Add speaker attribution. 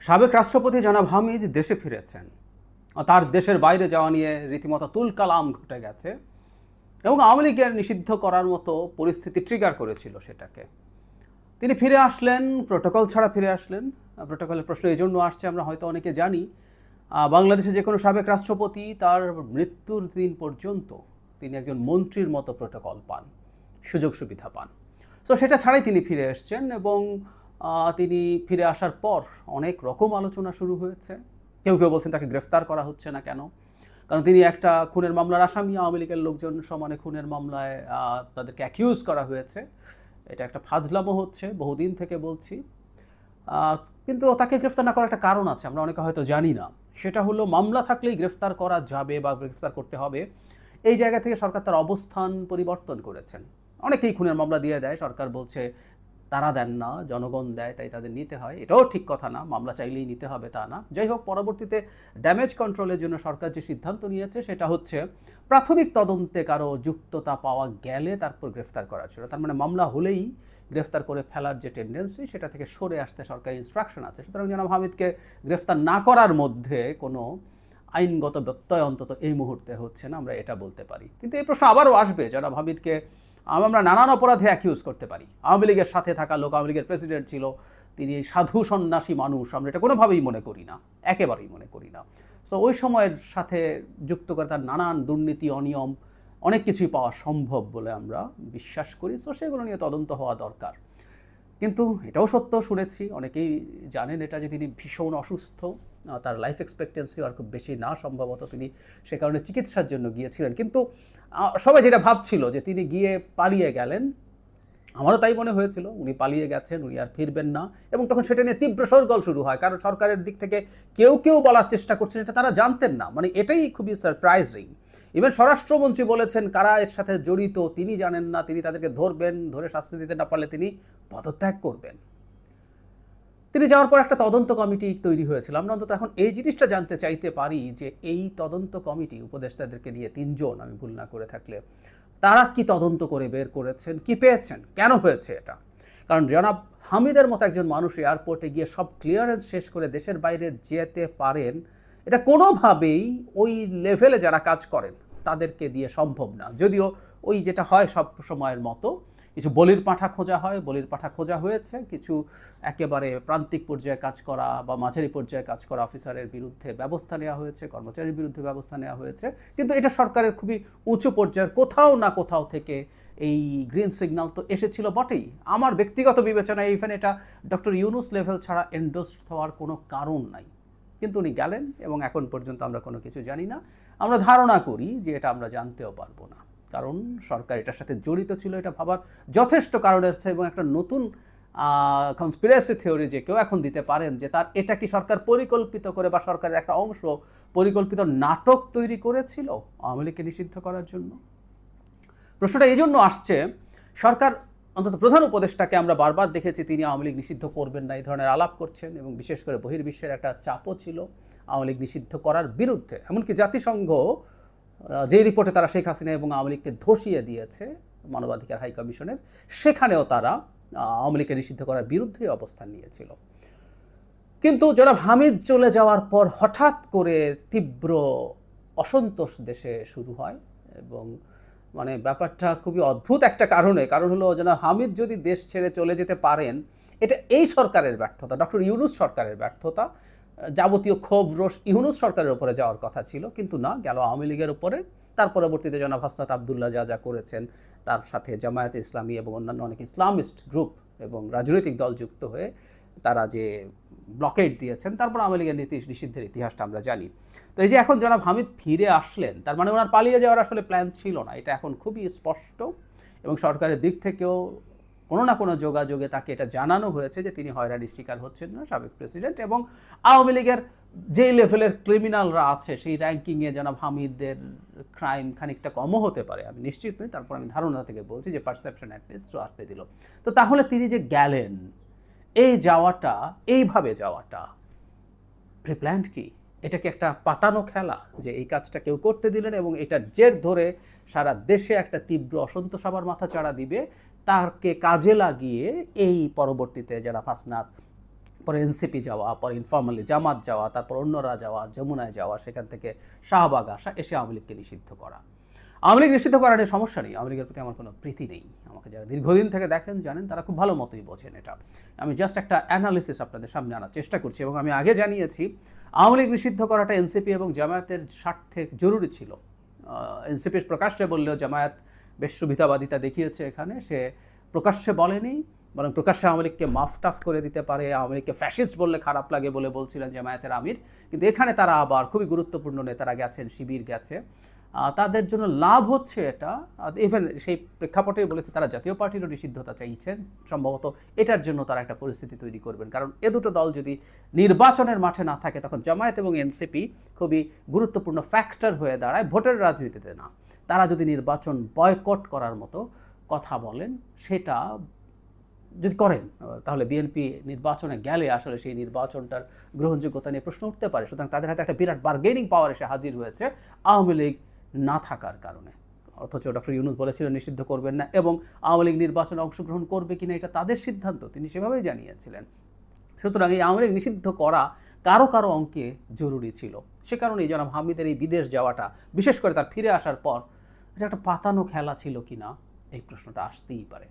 Speaker 1: সাবেক রাষ্ট্রপতি জনাব হামিদ দেশে ফিরেছেন। তার দেশের বাইরে যাওয়া নিয়ে রীতিমতো তুলকালাম ঘটে গেছে এবং আওয়ামী লীগের নিষিদ্ধ করার মতো পরিস্থিতি ট্রিগার করেছিল সেটাকে। তিনি ফিরে আসলেন, প্রোটোকল ছাড়া ফিরে আসলেন। প্রোটোকলের প্রশ্ন এই জন্য আসছে, আমরা হয়তো অনেকে জানি বাংলাদেশে যে কোনো সাবেক রাষ্ট্রপতি তার মৃত্যুর দিন পর্যন্ত তিনি একজন মন্ত্রীর মতো প্রোটোকল পান, সুযোগ সুবিধা পান। তো সেটা ছাড়াই তিনি ফিরে এসছেন এবং তিনি ফিরে আসার পর অনেক রকম আলোচনা শুরু হয়েছে। কেউ কেউ বলছেন তাকে গ্রেফতার করা হচ্ছে না কেন, কারণ তিনি একটা খুনের মামলার আসামি। আওয়ামী লীগের লোকজন সমানে খুনের মামলায় তাদেরকে অ্যাকিউজ করা হয়েছে। এটা একটা ফাজলামো হচ্ছে, বহুদিন থেকে বলছি। কিন্তু তাকে গ্রেফতার না করার একটা কারণ আছে, আমরা অনেকে হয়তো জানি না। সেটা হলো মামলা থাকলেই গ্রেফতার করা যাবে বা গ্রেফতার করতে হবে, এই জায়গা থেকে সরকার তার অবস্থান পরিবর্তন করেছেন। অনেকেই খুনের মামলা দিয়ে দেয়, সরকার বলছে তারা দেন না, জনগণ দেয়, তাই তাদের নিতে হয়। এটাও ঠিক কথা না, মামলা চাইলেই নিতে হবে তা না। যাই হোক, পরবর্তীতে ড্যামেজ কন্ট্রোলের জন্য সরকার যে সিদ্ধান্ত নিয়েছে সেটা হচ্ছে প্রাথমিক তদন্তে কারো যুক্ততা পাওয়া গেলে তারপর গ্রেফতার করা ছিল। তার মানে মামলা হলেই গ্রেফতার করে ফেলার যে টেন্ডেন্সি, সেটা থেকে সরে আসতে সরকারি ইনস্ট্রাকশন আছে। সুতরাং জনাব হামিদকে গ্রেফতার না করার মধ্যে কোনো আইনগত ব্যত্যয় অন্তত এই মুহূর্তে হচ্ছে না, আমরা এটা বলতে পারি। কিন্তু এই প্রশ্ন আবারও আসবে, জনাব হামিদকে আমরা নানান অপরাধে অ্যাকিউজ করতে পারি। আওয়ামী লীগের সাথে থাকা লোক, আওয়ামী লীগের প্রেসিডেন্ট ছিল, তিনি সাধু সন্ন্যাসী মানুষ, আমরা এটা কোনোভাবেই মনে করি না, একেবারেই মনে করি না। সো ওই সময়ের সাথে যুক্ত করে তার নানান দুর্নীতি, অনিয়ম, অনেক কিছুই পাওয়া সম্ভব বলে আমরা বিশ্বাস করি। সো সেগুলো নিয়ে তদন্ত হওয়া দরকার। কিন্তু এটাও সত্য, শুনেছি, অনেকেই জানেন এটা, যে তিনি ভীষণ অসুস্থ। তার লাইফ এক্সপেক্টেন্সি আর খুব বেশি না, সম্ভবত তিনি সে কারণে চিকিৎসার জন্য গিয়েছিলেন। কিন্তু সবাই যেটা ভাবছিল যে তিনি গিয়ে পালিয়ে গেলেন, আমারও তাই মনে হয়েছিল, উনি পালিয়ে গেছেন, উনি আর ফিরবেন না। এবং তখন সেটা নিয়ে তীব্র শোরগোল শুরু হয়, কারণ সরকারের দিক থেকে কেউ কেউ বলার চেষ্টা করছেন এটা তারা জানতেন না। মানে এটাই খুবই সারপ্রাইজিং। ইভেন স্বরাষ্ট্রমন্ত্রী বলেছেন কারা এর সাথে জড়িত তিনি জানেন না, তিনি তাদেরকে ধরবেন, ধরে শাস্তি দিতে না পারলে তিনি পদত্যাগ করবেন। তিনি যাওয়ার পর একটা তদন্ত কমিটি তৈরি হয়েছিল। আমরা অন্তত এখন এই জিনিসটা জানতে চাইতে পারি যে এই তদন্ত কমিটি, উপদেষ্টাদেরকে নিয়ে 3 জন, আমি ভুল না করে থাকলে, তারা কি তদন্ত করে বের করেছেন, কি পেয়েছেন, কেন হয়েছে এটা। কারণ জনাব হামিদের মতো একজন মানুষ এয়ারপোর্টে গিয়ে সব ক্লিয়ারেন্স শেষ করে দেশের বাইরে যেতে পারেন, এটা কোনোভাবেই ওই লেভেলে যারা কাজ করেন তাদেরকে দিয়ে সম্ভব না। যদিও ওই যেটা হয় সব সময়ের মতো, কিছু বলির পাঁঠা খোঁজা হয়, বলির পাঁঠা খোঁজা হয়েছে, কিছু একেবারে প্রান্তিক পর্যায়ে কাজ করা বা মাঝারি পর্যায়ে কাজ করা অফিসারের বিরুদ্ধে ব্যবস্থা নেওয়া হয়েছে, কর্মচারীর বিরুদ্ধে ব্যবস্থা নেওয়া হয়েছে। কিন্তু এটা সরকারের খুবই উঁচু পর্যায়ের কোথাও না কোথাও থেকে এই গ্রিন সিগন্যাল তো এসেছিল বটেই। আমার ব্যক্তিগত বিবেচনায় ইভেন এটা ডক্টর ইউনুস লেভেল ছাড়া এন্ডোর্সড হওয়ার কোনো কারণ নাই। কিন্তু উনি গেলেন এবং এখন পর্যন্ত আমরা কোনো কিছু জানি না। আমরা ধারণা করি যে এটা আমরা জানতেও পারবো না, কারণ সরকার এটার সাথে জড়িত ছিল, এটা ভাবার যথেষ্ট কারণ আছে। এবং একটা নতুন কনস্পিরেসি থিওরি যে কেউ এখন দিতে পারেন যে তার এটা কি সরকার পরিকল্পিত করে বা সরকারের একটা অংশ পরিকল্পিত নাটক তৈরি করেছিল আওয়ামী লীগকে নিষিদ্ধ করার জন্য। প্রশ্নটা এই জন্য আসছে, সরকার অন্তত প্রধান উপদেষ্টাকে আমরা বারবার দেখেছি তিনি আওয়ামী লীগ নিষিদ্ধ করবেন না এই ধরনের আলাপ করছেন, এবং বিশেষ করে বহির্বিশ্বের একটা চাপও ছিল আওয়ামী লীগ নিষিদ্ধ করার বিরুদ্ধে। এমনকি জাতিসংঘ যে রিপোর্টে তারা শেখ হাসিনা এবং আওয়ামী লীগকে ধসিয়ে দিয়েছে মানবাধিকার হাই কমিশনের, সেখানেও তারা আওয়ামী লীগকে নিষিদ্ধ করার বিরুদ্ধে অবস্থান নিয়েছিল। কিন্তু জনাব হামিদ চলে যাওয়ার পর হঠাৎ করে তীব্র অসন্তোষ দেশে শুরু হয়। এবং মানে ব্যাপারটা খুবই অদ্ভুত একটা কারণ হলো জনাব হামিদ যদি দেশ ছেড়ে চলে যেতে পারেন, এটা এই সরকারের ব্যর্থতা, ডক্টর ইউনুস সরকারের ব্যর্থতা। যাবতীয় ক্ষোভ রোষ ইউনুস সরকারের উপরে যাওয়ার কথা ছিল, কিন্তু না, গেল আওয়ামী লীগের উপরে। তার পরবর্তীতে জনাব হাসনাত আবদুল্লাহ যা যা করেছেন, তার সাথে জামায়াতে ইসলামী এবং অন্যান্য অনেক ইসলামিস্ট গ্রুপ এবং রাজনৈতিক দল যুক্ত হয়ে তারা যে ব্লকেট দিয়েছেন, তারপর আওয়ামী লীগের নিষিদ্ধের ইতিহাসটা আমরা জানি। তো এই যে এখন জনাব হামিদ ফিরে আসলেন, তার মানে ওনার পালিয়ে যাওয়ার আসলে প্ল্যান ছিল না, এটা এখন খুবই স্পষ্ট। এবং সরকারের দিক থেকেও কোনো না কোনো যোগাযোগে তাকে এটা জানানো হয়েছে যে তিনি হয়রানির শিকার হচ্ছেন না, সাবেক প্রেসিডেন্ট। এবং আওয়ামী লীগের যেই লেভেলের ক্রিমিনালরা আছে সেই র্যাঙ্কিংয়ে জনাব হামিদের ক্রাইম খানিকটা কমও হতে পারে, আমি নিশ্চিত নই, তারপর আমি ধারণা থেকে বলছি যে পারসেপশন অ্যাটলিস্ট আসতে দিল। তো তাহলে তিনি যে গেলেন, এই যাওয়াটা, এইভাবে যাওয়াটা প্রিপ্ল্যান্ড কি? এটা কি একটা পাতানো খেলা যে এই কাজটা কেউ করতে দিলেন এবং এটার জের ধরে সারা দেশে একটা তীব্র অসন্তোষ আবার মাথা চাড়া দিবে, তাকে কাজে লাগিয়ে এই পরবর্তীতে যারা হাসনাত পরে এনসিপি যাওয়া, পরে ইনফর্মালি জামাত যাওয়া, তারপর অন্যরা যাওয়া, যমুনায় যাওয়া, সেখান থেকে শাহবাগ আসা, এসে আওয়ামী লীগকে নিষিদ্ধ করা। আওয়ামী লীগ নিষিদ্ধ করার নিয়ে সমস্যা নেই, আওয়ামী লীগের প্রতি আমার কোনো প্রীতি নেই। আমাকে যারা দীর্ঘদিন থেকে দেখেন জানেন, তারা খুব ভালো মতোই বোঝেন এটা। আমি জাস্ট একটা অ্যানালিসিস আপনাদের সামনে আনার চেষ্টা করছি, এবং আমি আগে জানিয়েছি আওয়ামী লীগ নিষিদ্ধ করাটা এনসিপি এবং জামায়াতের স্বার্থে জরুরি ছিল। এনসিপি প্রকাশ্যে বললেও জামায়াত বেশ সুবিধাবাদিতা দেখিয়েছে এখানে, সে প্রকাশ্যে বলেনি, বরং প্রকাশ্যে আওয়ামী লীগকে মাফ টাফ করে দিতে পারে, আওয়ামী লীগকে ফ্যাসিস্ট বললে খারাপ লাগে বলে বলছিলেন জামায়াতের আমির। কিন্তু এখানে তারা আবার খুবই গুরুত্বপূর্ণ নেতারা গেছেন, শিবির গেছে, তাদের জন্য লাভ হচ্ছে এটা। ইভেন সেই প্রেক্ষাপটেই বলেছে তারা জাতীয় পার্টিরও নিষিদ্ধতা চাইছেন, সম্ভবত এটার জন্য তারা একটা পরিস্থিতি তৈরি করবেন। কারণ এ দুটো দল যদি নির্বাচনের মাঠে না থাকে, তখন জামায়াত এবং এনসিপি খুবই গুরুত্বপূর্ণ ফ্যাক্টর হয়ে দাঁড়ায় ভোটের রাজনীতিতে। না, তারা যদি নির্বাচন বয়কট করার মতো কথা বলেন, সেটা যদি করেন, তাহলে বিএনপি নির্বাচনে গেলে আসলে সেই নির্বাচনটার গ্রহণযোগ্যতা নিয়ে প্রশ্ন উঠতে পারে। সুতরাং তাদের হাতে একটা বিরাট বার্গেনিং পাওয়ার এসে হাজির হয়েছে আওয়ামী লীগ না থাকার কারণে। অথচ ডক্টর ইউনূস বলেছিলেন নিষিদ্ধ করবেন না, এবং আওয়ামী লীগ নির্বাচনে অংশগ্রহণ করবে কিনা এটা তাদের সিদ্ধান্ত, তিনি সেভাবেই জানিয়েছিলেন। সুতরাং এই আওয়ামী লীগ নিষিদ্ধ করা কারো কারো অঙ্কে জরুরি ছিল। সে কারণেই জনাব হামিদের এই বিদেশ যাওয়াটা, বিশেষ করে তার ফিরে আসার পর, এটা একটা পাতানো খেলা ছিল কিনা, এই প্রশ্নটা আসতেই পারে।